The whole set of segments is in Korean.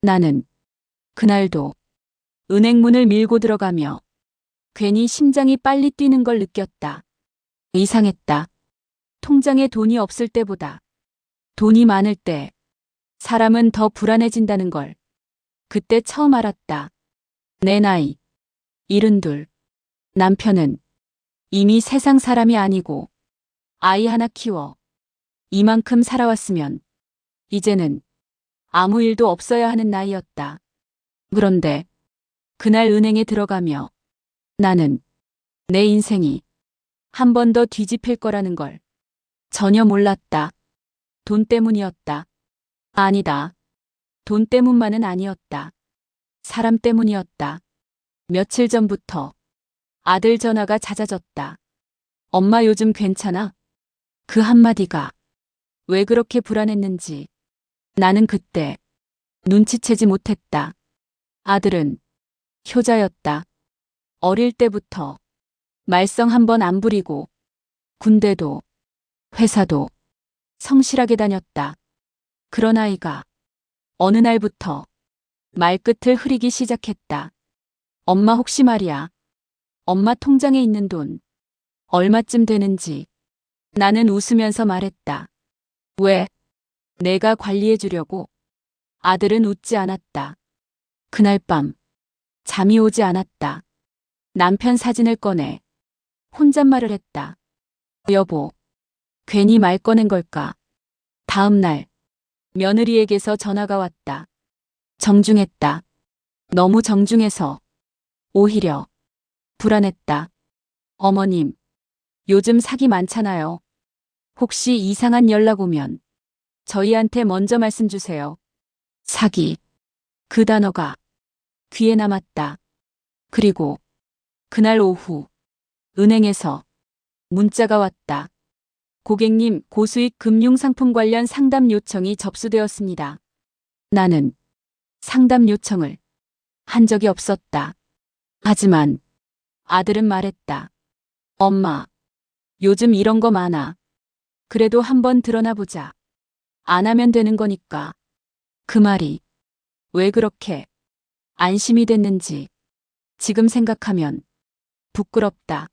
나는 그날도 은행 문을 밀고 들어가며 괜히 심장이 빨리 뛰는 걸 느꼈다. 이상했다. 통장에 돈이 없을 때보다 돈이 많을 때 사람은 더 불안해진다는 걸 그때 처음 알았다. 내 나이 72. 남편은 이미 세상 사람이 아니고 아이 하나 키워 이만큼 살아왔으면 이제는 아무 일도 없어야 하는 나이였다. 그런데 그날 은행에 들어가며 나는 내 인생이 한 번 더 뒤집힐 거라는 걸 전혀 몰랐다. 돈 때문이었다. 아니다. 돈 때문만은 아니었다. 사람 때문이었다. 며칠 전부터 아들 전화가 잦아졌다. 엄마 요즘 괜찮아? 그 한마디가 왜 그렇게 불안했는지 나는 그때 눈치채지 못했다. 아들은 효자였다. 어릴 때부터 말썽 한 번 안 부리고 군대도 회사도 성실하게 다녔다. 그런 아이가 어느 날부터 말끝을 흐리기 시작했다. 엄마 혹시 말이야. 엄마 통장에 있는 돈 얼마쯤 되는지. 나는 웃으면서 말했다. 왜? 내가 관리해 주려고. 아들은 웃지 않았다. 그날 밤 잠이 오지 않았다. 남편 사진을 꺼내 혼잣말을 했다. 여보, 괜히 말 꺼낸 걸까? 다음 날 며느리에게서 전화가 왔다. 정중했다. 너무 정중해서 오히려 불안했다. 어머님, 요즘 사기 많잖아요. 혹시 이상한 연락 오면 저희한테 먼저 말씀 주세요. 사기. 그 단어가 귀에 남았다. 그리고 그날 오후 은행에서 문자가 왔다. 고객님, 고수익 금융상품 관련 상담 요청이 접수되었습니다. 나는 상담 요청을 한 적이 없었다. 하지만 아들은 말했다. 엄마, 요즘 이런 거 많아. 그래도 한번 드러나 보자. 안 하면 되는 거니까. 그 말이 왜 그렇게 안심이 됐는지 지금 생각하면 부끄럽다.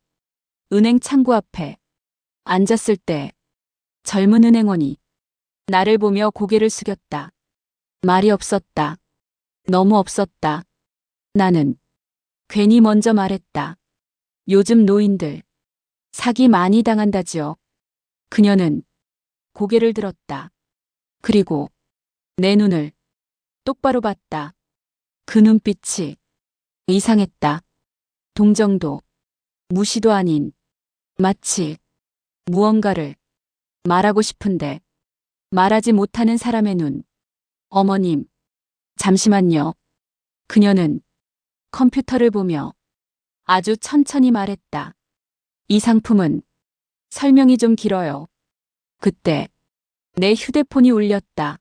은행 창구 앞에 앉았을 때 젊은 은행원이 나를 보며 고개를 숙였다. 말이 없었다. 너무 없었다. 나는 괜히 먼저 말했다. 요즘 노인들 사기 많이 당한다지요. 그녀는 고개를 들었다. 그리고 내 눈을 똑바로 봤다. 그 눈빛이 이상했다. 동정도 무시도 아닌 마치 무언가를 말하고 싶은데 말하지 못하는 사람의 눈. 어머님, 잠시만요. 그녀는 컴퓨터를 보며 아주 천천히 말했다. 이 상품은 설명이 좀 길어요. 그때 내 휴대폰이 울렸다.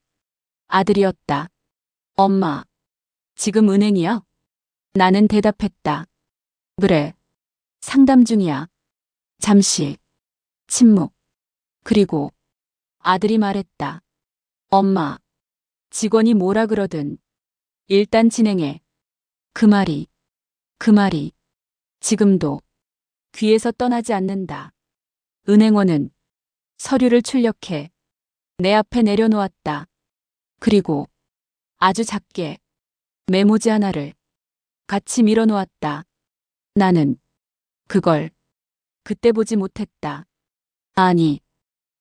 아들이었다. 엄마, 지금 은행이야? 나는 대답했다. 그래, 상담 중이야. 잠시 침묵. 그리고 아들이 말했다. 엄마, 직원이 뭐라 그러든 일단 진행해. 그 말이 지금도 귀에서 떠나지 않는다. 은행원은 서류를 출력해 내 앞에 내려놓았다. 그리고 아주 작게 메모지 하나를 같이 밀어놓았다. 나는 그걸 그때 보지 못했다. 아니,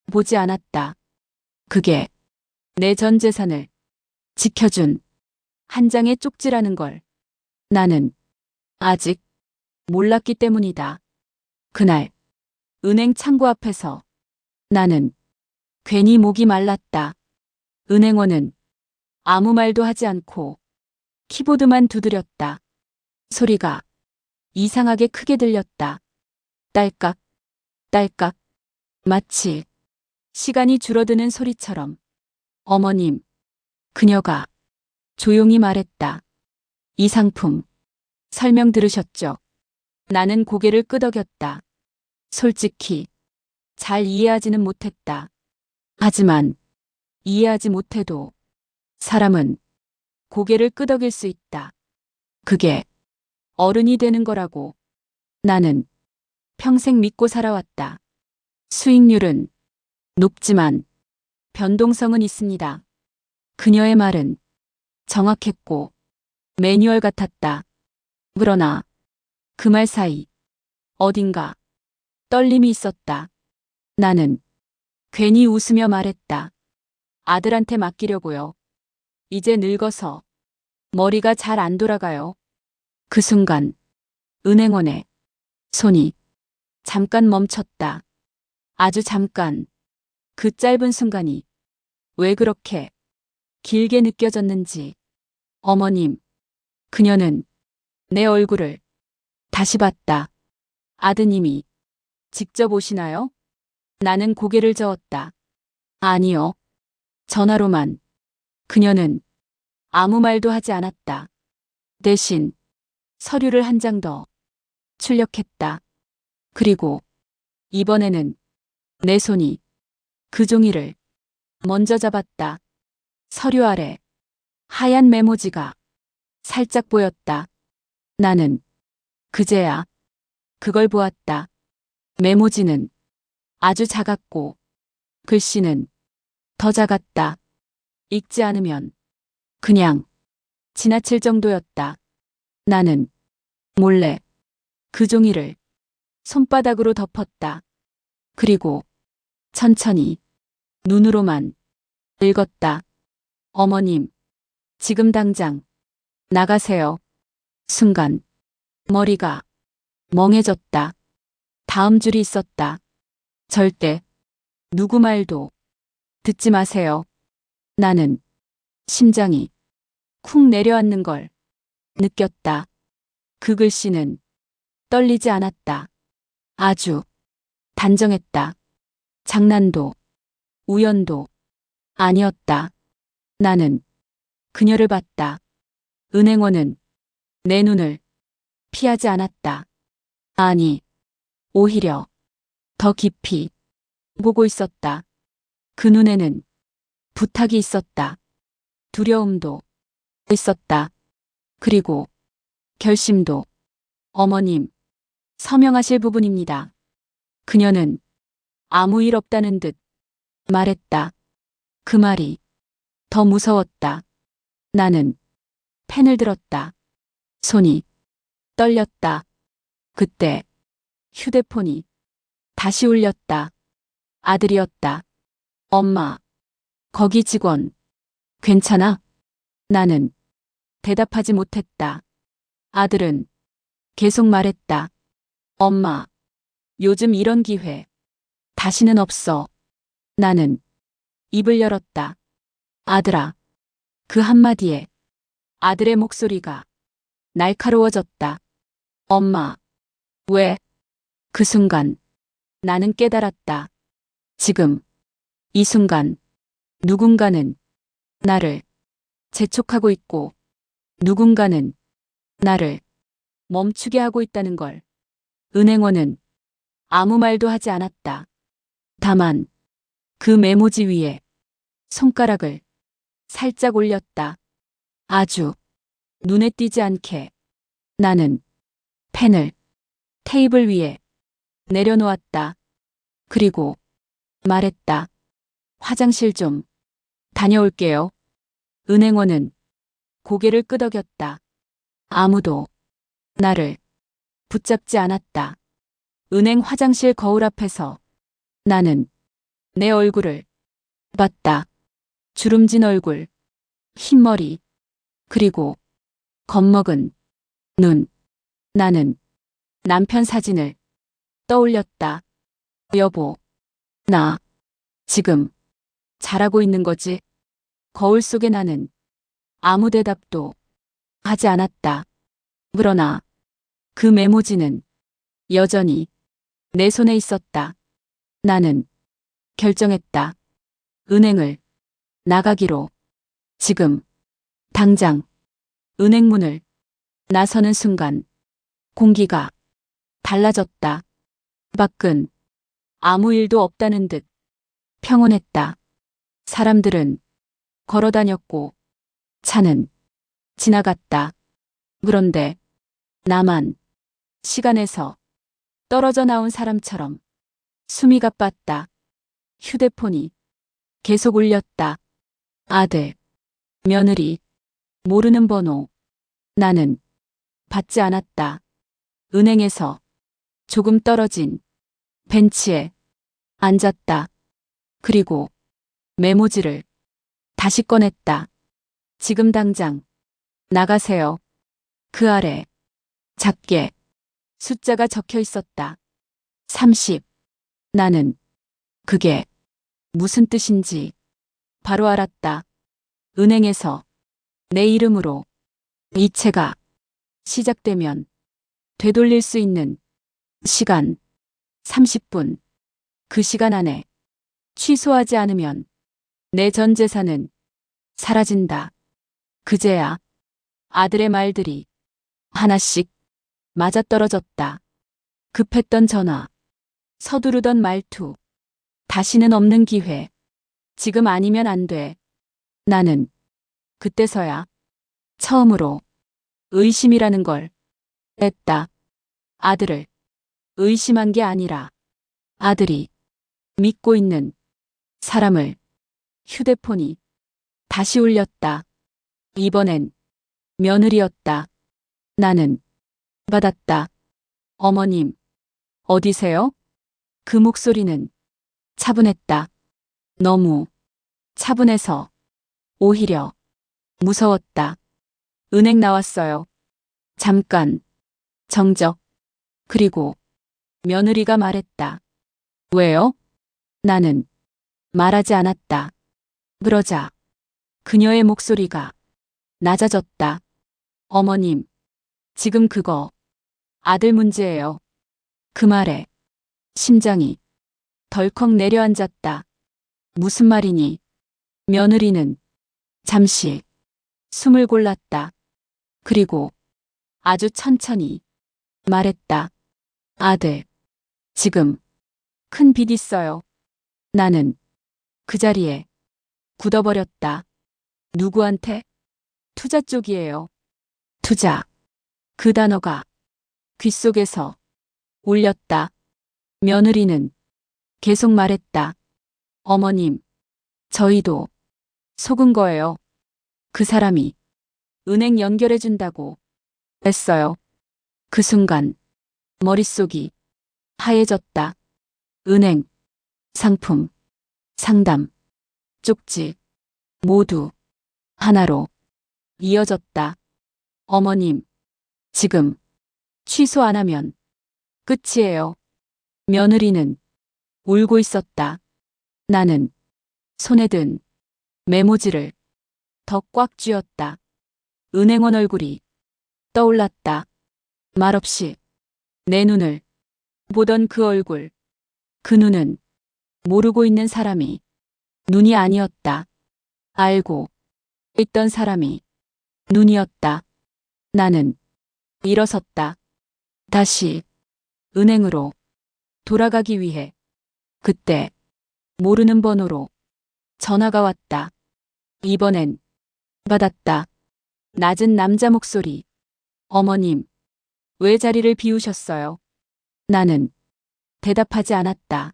보지 않았다. 그게 내 전 재산을 지켜준 한 장의 쪽지라는 걸 나는 아직 몰랐기 때문이다. 그날 은행 창구 앞에서 나는 괜히 목이 말랐다. 은행원은 아무 말도 하지 않고 키보드만 두드렸다. 소리가 이상하게 크게 들렸다. 딸깍, 딸깍. 마치 시간이 줄어드는 소리처럼. 어머님, 그녀가 조용히 말했다. 이 상품 설명 들으셨죠? 나는 고개를 끄덕였다. 솔직히 잘 이해하지는 못했다. 하지만 이해하지 못해도 사람은 고개를 끄덕일 수 있다. 그게 어른이 되는 거라고. 나는 평생 믿고 살아왔다. 수익률은 높지만 변동성은 있습니다. 그녀의 말은 정확했고 매뉴얼 같았다. 그러나 그 말 사이 어딘가 떨림이 있었다. 나는 괜히 웃으며 말했다. 아들한테 맡기려고요. 이제 늙어서 머리가 잘 안 돌아가요. 그 순간 은행원의 손이 잠깐 멈췄다. 아주 잠깐. 그 짧은 순간이 왜 그렇게 길게 느껴졌는지. 어머님, 그녀는 내 얼굴을 다시 봤다. 아드님이 직접 오시나요? 나는 고개를 저었다. 아니요. 전화로만. 그녀는 아무 말도 하지 않았다. 대신 서류를 한 장 더 출력했다. 그리고 이번에는 내 손이 그 종이를 먼저 잡았다. 서류 아래 하얀 메모지가 살짝 보였다. 나는 그제야 그걸 보았다. 메모지는 아주 작았고 글씨는 더 작았다. 읽지 않으면 그냥 지나칠 정도였다. 나는 몰래 그 종이를 손바닥으로 덮었다. 그리고 천천히 눈으로만 읽었다. 어머님, 지금 당장 나가세요. 순간 머리가 멍해졌다. 다음 줄이 있었다. 절대 누구 말도 듣지 마세요. 나는 심장이 쿵 내려앉는 걸 느꼈다. 그 글씨는 떨리지 않았다. 아주 단정했다. 장난도 우연도 아니었다. 나는 그녀를 봤다. 은행원은 내 눈을 피하지 않았다. 아니, 오히려 더 깊이 보고 있었다. 그 눈에는 부탁이 있었다. 두려움도 있었다. 그리고 결심도. 어머님, 서명하실 부분입니다. 그녀는 아무 일 없다는 듯 말했다. 그 말이 더 무서웠다. 나는 펜을 들었다. 손이 떨렸다. 그때 휴대폰이 다시 울렸다. 아들이었다. 엄마, 거기 직원, 괜찮아? 나는 대답하지 못했다. 아들은 계속 말했다. 엄마, 요즘 이런 기회 다시는 없어. 나는 입을 열었다. 아들아. 그 한마디에 아들의 목소리가 날카로워졌다. 엄마, 왜? 그 순간 나는 깨달았다. 지금, 이 순간, 누군가는 나를 재촉하고 있고 누군가는 나를 멈추게 하고 있다는 걸. 은행원은 아무 말도 하지 않았다. 다만 그 메모지 위에 손가락을 살짝 올렸다. 아주 눈에 띄지 않게. 나는 펜을 테이블 위에 내려놓았다. 그리고 말했다. 화장실 좀 다녀올게요. 은행원은 고개를 끄덕였다. 아무도 나를 붙잡지 않았다. 은행 화장실 거울 앞에서 나는 내 얼굴을 봤다. 주름진 얼굴, 흰 머리, 그리고 겁먹은 눈. 나는 남편 사진을 떠올렸다. 여보, 나 지금 잘하고 있는 거지? 거울 속에 나는 아무 대답도 하지 않았다. 그러나 그 메모지는 여전히 내 손에 있었다. 나는 결정했다. 은행을 나가기로. 지금 당장 은행 문을 나서는 순간 공기가 달라졌다. 밖은 아무 일도 없다는 듯 평온했다. 사람들은 걸어 다녔고 차는 지나갔다. 그런데 나만 시간에서 떨어져 나온 사람처럼 숨이 가빴다. 휴대폰이 계속 울렸다. 아들, 며느리, 모르는 번호. 나는 받지 않았다. 은행에서 조금 떨어진 벤치에 앉았다. 그리고 메모지를 다시 꺼냈다. 지금 당장 나가세요. 그 아래 작게 숫자가 적혀 있었다. 30. 나는 그게 무슨 뜻인지 바로 알았다. 은행에서 내 이름으로 이체가 시작되면 되돌릴 수 있는 시간 30분. 그 시간 안에 취소하지 않으면 내 전 재산은 사라진다. 그제야 아들의 말들이 하나씩 맞아떨어졌다. 급했던 전화, 서두르던 말투, 다시는 없는 기회. 지금 아니면 안 돼. 나는 그때서야 처음으로 의심이라는 걸 했다. 아들을 의심한 게 아니라 아들이 믿고 있는 사람을. 휴대폰이 다시 울렸다. 이번엔 며느리였다. 나는 받았다. 어머님, 어디세요? 그 목소리는 차분했다. 너무 차분해서 오히려 무서웠다. 은행 나왔어요. 잠깐, 정적. 그리고 며느리가 말했다. 왜요? 나는 말하지 않았다. 그러자 그녀의 목소리가 낮아졌다. 어머님, 지금 그거 아들 문제예요. 그 말에 심장이 덜컥 내려앉았다. 무슨 말이니? 며느리는 잠시 숨을 골랐다. 그리고 아주 천천히 말했다. 아들, 지금 큰 빚 있어요. 나는 그 자리에 굳어버렸다. 누구한테? 투자 쪽이에요. 투자. 그 단어가 귓속에서 울렸다. 며느리는 계속 말했다. 어머님, 저희도 속은 거예요. 그 사람이 은행 연결해준다고 했어요. 그 순간 머릿속이 하얘졌다. 은행, 상품, 상담, 쪽지, 모두 하나로 이어졌다. 어머님, 지금 취소 안 하면 끝이에요. 며느리는 울고 있었다. 나는 손에 든 메모지를 더 꽉 쥐었다. 은행원 얼굴이 떠올랐다. 말없이 내 눈을 보던 그 얼굴. 그 눈은 모르고 있는 사람이 눈이 아니었다. 알고 있던 사람이 눈이었다. 나는 일어섰다. 다시 은행으로 돌아가기 위해. 그때 모르는 번호로 전화가 왔다. 이번엔 받았다. 낮은 남자 목소리. 어머님, 왜 자리를 비우셨어요? 나는 대답하지 않았다.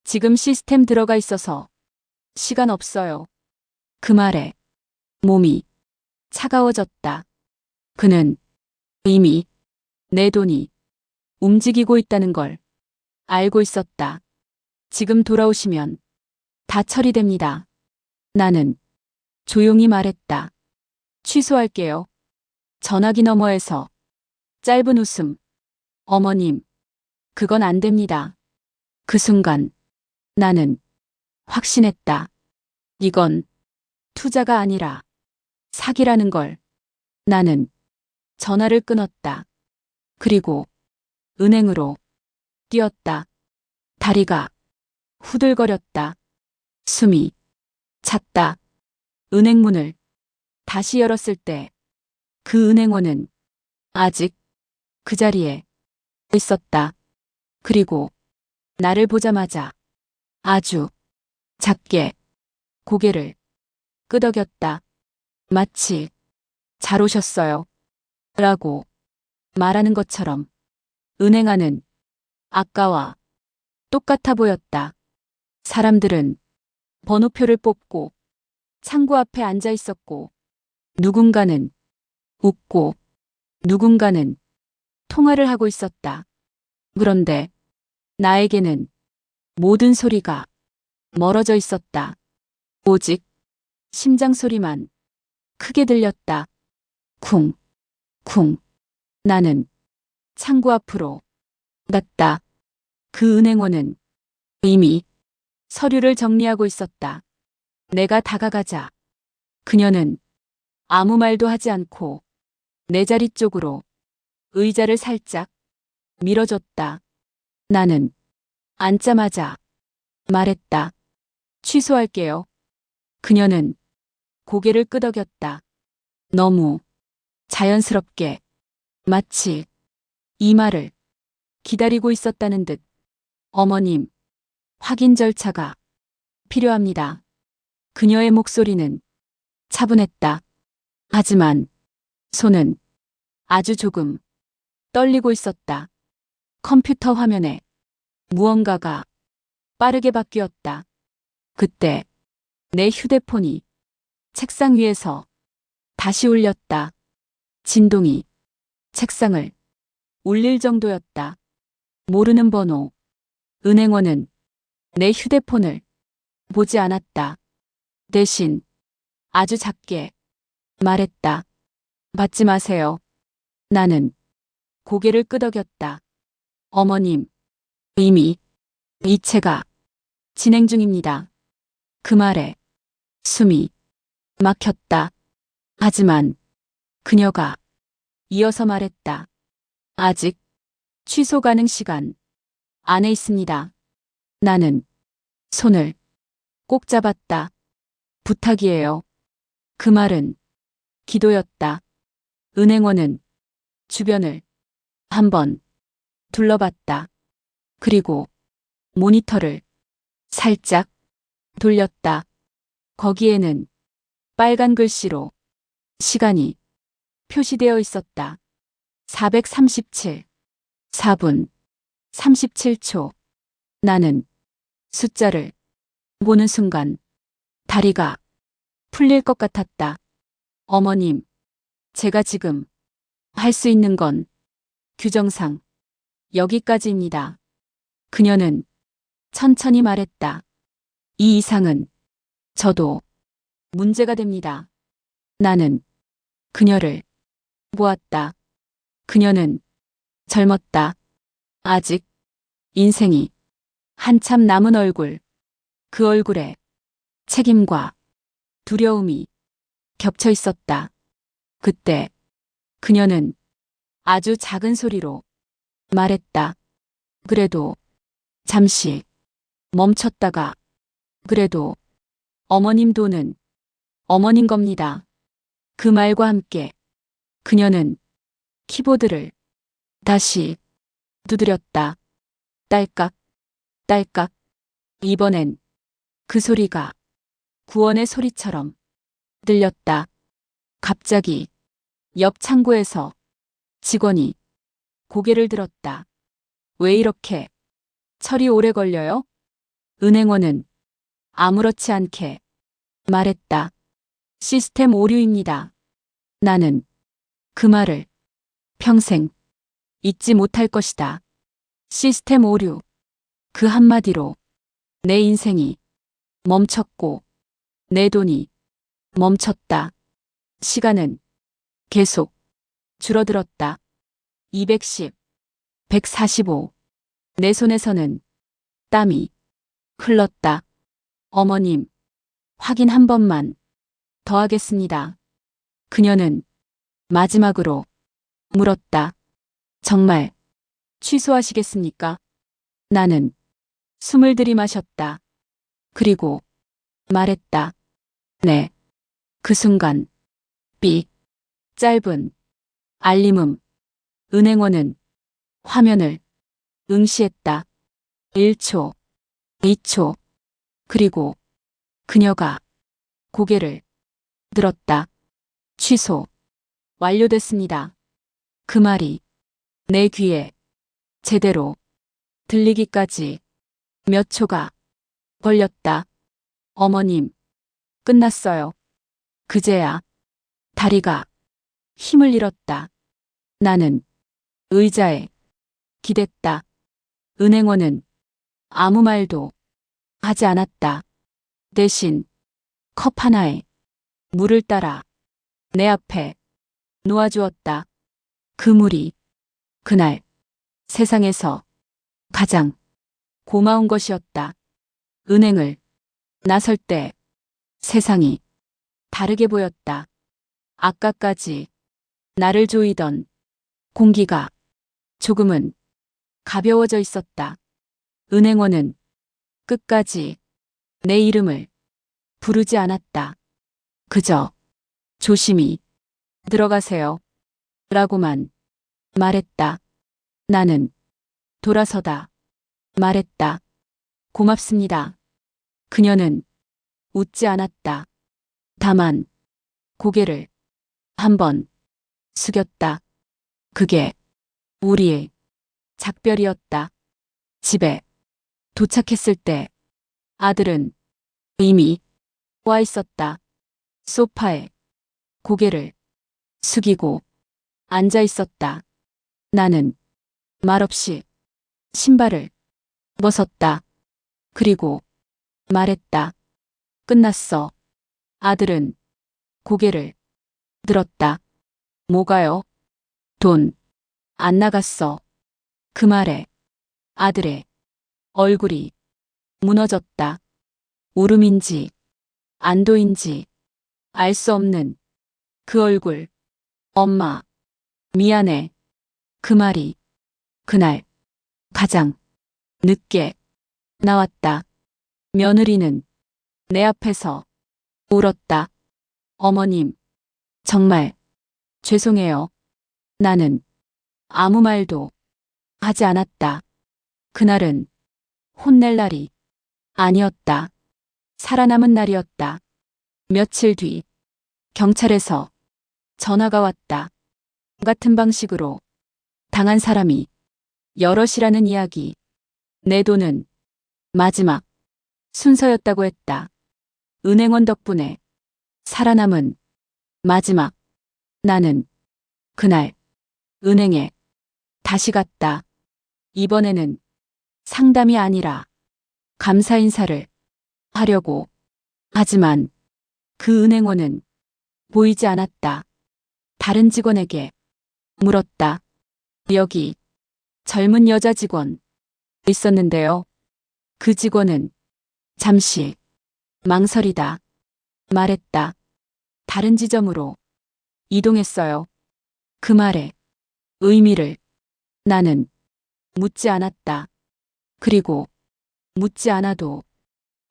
지금 시스템 들어가 있어서 시간 없어요. 그 말에 몸이 차가워졌다. 그는 이미 내 돈이 움직이고 있다는 걸 알고 있었다. 지금 돌아오시면 다 처리됩니다. 나는 조용히 말했다. 취소할게요. 전화기 너머에서 짧은 웃음. 어머님, 그건 안 됩니다. 그 순간 나는 확신했다. 이건 투자가 아니라 사기라는 걸. 나는 전화를 끊었다. 그리고 은행으로 뛰었다. 다리가 후들거렸다. 숨이 찼다. 은행 문을 다시 열었을 때 그 은행원은 아직 그 자리에 있었다. 그리고 나를 보자마자 아주 작게 고개를 끄덕였다. 마치 잘 오셨어요. 라고 말하는 것처럼 은행안은 아까와 똑같아 보였다. 사람들은 번호표를 뽑고 창구 앞에 앉아 있었고 누군가는 웃고 누군가는 통화를 하고 있었다. 그런데 나에게는 모든 소리가 멀어져 있었다. 오직 심장 소리만 크게 들렸다. 쿵, 쿵. 나는 창구 앞으로 갔다. 그 은행원은 이미 서류를 정리하고 있었다. 내가 다가가자 그녀는 아무 말도 하지 않고 내 자리 쪽으로 의자를 살짝 밀어줬다. 나는 앉자마자 말했다. 취소할게요. 그녀는 고개를 끄덕였다. 너무 자연스럽게 마치 이 말을 기다리고 있었다는 듯. 어머님, 확인 절차가 필요합니다. 그녀의 목소리는 차분했다. 하지만 손은 아주 조금 떨리고 있었다. 컴퓨터 화면에 무언가가 빠르게 바뀌었다. 그때 내 휴대폰이 책상 위에서 다시 울렸다. 진동이 책상을 울릴 정도였다. 모르는 번호. 은행원은 내 휴대폰을 보지 않았다. 대신 아주 작게 말했다. 받지 마세요. 나는 고개를 끄덕였다. 어머님, 이미 이체가 진행 중입니다. 그 말에 숨이 막혔다. 하지만 그녀가 이어서 말했다. 아직 취소 가능 시간 안에 있습니다. 나는 손을 꼭 잡았다. 부탁이에요. 그 말은 기도였다. 은행원은 주변을 한번 둘러봤다. 그리고 모니터를 살짝 돌렸다. 거기에는 빨간 글씨로 시간이 표시되어 있었다. 437, 4분, 37초. 나는 숫자를 보는 순간 다리가 풀릴 것 같았다. 어머님, 제가 지금 할 수 있는 건 규정상 여기까지입니다. 그녀는 천천히 말했다. 이 이상은 저도 문제가 됩니다. 나는 그녀를 보았다. 그녀는 젊었다. 아직 인생이 한참 남은 얼굴. 그 얼굴에 책임과 두려움이 겹쳐 있었다. 그때 그녀는 아주 작은 소리로 말했다. 그래도 잠시 멈췄다가 그래도 어머님 돈은 어머님 겁니다. 그 말과 함께 그녀는 키보드를 다시 두드렸다. 딸깍, 딸깍. 이번엔 그 소리가 구원의 소리처럼 들렸다. 갑자기 옆 창구에서 직원이 고개를 들었다. 왜 이렇게 처리 오래 걸려요? 은행원은 아무렇지 않게 말했다. 시스템 오류입니다. 나는 그 말을 평생 잊지 못할 것이다. 시스템 오류. 그 한마디로 내 인생이 멈췄고 내 돈이 멈췄다. 시간은 계속 줄어들었다. 210, 145. 내 손에서는 땀이 흘렀다. 어머님, 확인 한 번만 더 하겠습니다. 그녀는 마지막으로 물었다. 정말 취소하시겠습니까? 나는 숨을 들이마셨다. 그리고 말했다. 네. 그 순간 삑 짧은 알림음. 은행원은 화면을 응시했다. 1초, 2초. 그리고 그녀가 고개를 들었다. 취소. 완료됐습니다. 그 말이 내 귀에 제대로 들리기까지 몇 초가 걸렸다. 어머님, 끝났어요. 그제야 다리가 힘을 잃었다. 나는 의자에 기댔다. 은행원은 아무 말도 하지 않았다. 대신 컵 하나에 물을 따라 내 앞에 놓아주었다. 그 물이 그날 세상에서 가장 고마운 것이었다. 은행을 나설 때 세상이 다르게 보였다. 아까까지 나를 조이던 공기가 조금은 가벼워져 있었다. 은행원은 끝까지 내 이름을 부르지 않았다. 그저 조심히 들어가세요. 라고만 말했다. 나는 돌아서다 말했다. 고맙습니다. 그녀는 웃지 않았다. 다만 고개를 한번 숙였다. 그게 우리의 작별이었다. 집에 도착했을 때 아들은 이미 와 있었다. 소파에 고개를 숙이고 앉아 있었다. 나는 말없이 신발을 벗었다. 그리고 말했다. 끝났어. 아들은 고개를 들었다. 뭐가요? 돈 안 나갔어. 그 말에 아들의 얼굴이 무너졌다. 울음인지 안도인지 알 수 없는 그 얼굴. 엄마, 미안해. 그 말이 그날 가장 늦게 나왔다. 며느리는 내 앞에서 울었다. 어머님, 정말 죄송해요. 나는 아무 말도 하지 않았다. 그날은 혼낼 날이 아니었다. 살아남은 날이었다. 며칠 뒤 경찰에서 전화가 왔다. 같은 방식으로 당한 사람이 여럿이라는 이야기. 내 돈은 마지막 순서였다고 했다. 은행원 덕분에 살아남은 마지막. 나는 그날 은행에 다시 갔다. 이번에는 상담이 아니라 감사 인사를 하려고. 하지만 그 은행원은 보이지 않았다. 다른 직원에게 물었다. 여기 젊은 여자 직원 있었는데요. 그 직원은 잠시 망설이다 말했다. 다른 지점으로 이동했어요. 그 말에 의미를 나는 묻지 않았다. 그리고 묻지 않아도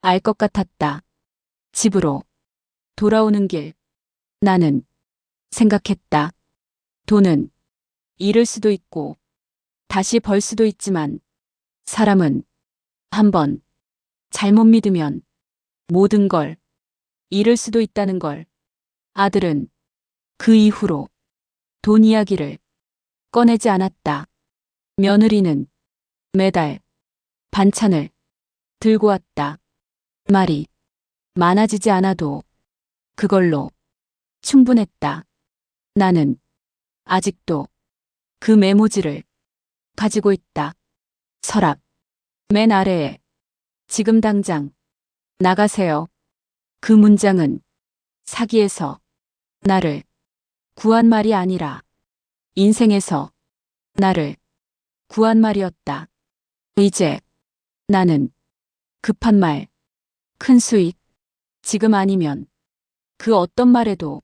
알 것 같았다. 집으로 돌아오는 길 나는 생각했다. 돈은 잃을 수도 있고 다시 벌 수도 있지만 사람은 한번 잘못 믿으면 모든 걸 잃을 수도 있다는 걸. 아들은 그 이후로 돈 이야기를 꺼내지 않았다. 며느리는 매달 반찬을 들고 왔다. 말이 많아지지 않아도 그걸로 충분했다. 나는 아직도 그 메모지를 가지고 있다. 서랍 맨 아래에 지금 당장 나가세요. 그 문장은 사기에서 나를 구한 말이 아니라 인생에서 나를 구한 말이었다. 이제 나는 급한 말, 큰 수익, 지금 아니면 그 어떤 말에도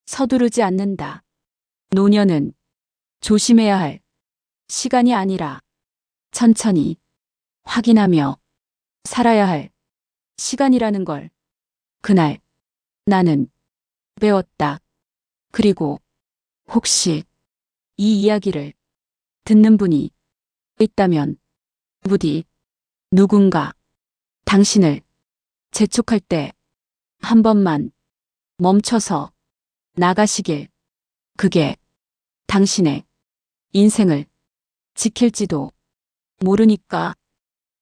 서두르지 않는다. 노년은 조심해야 할 시간이 아니라 천천히 확인하며 살아야 할 시간이라는 걸 그날 나는 배웠다. 그리고 혹시 이 이야기를 듣는 분이 있다면 부디 누군가 당신을 재촉할 때 한 번만 멈춰서 나가시길 그게 당신의 인생을 지킬지도 모르니까.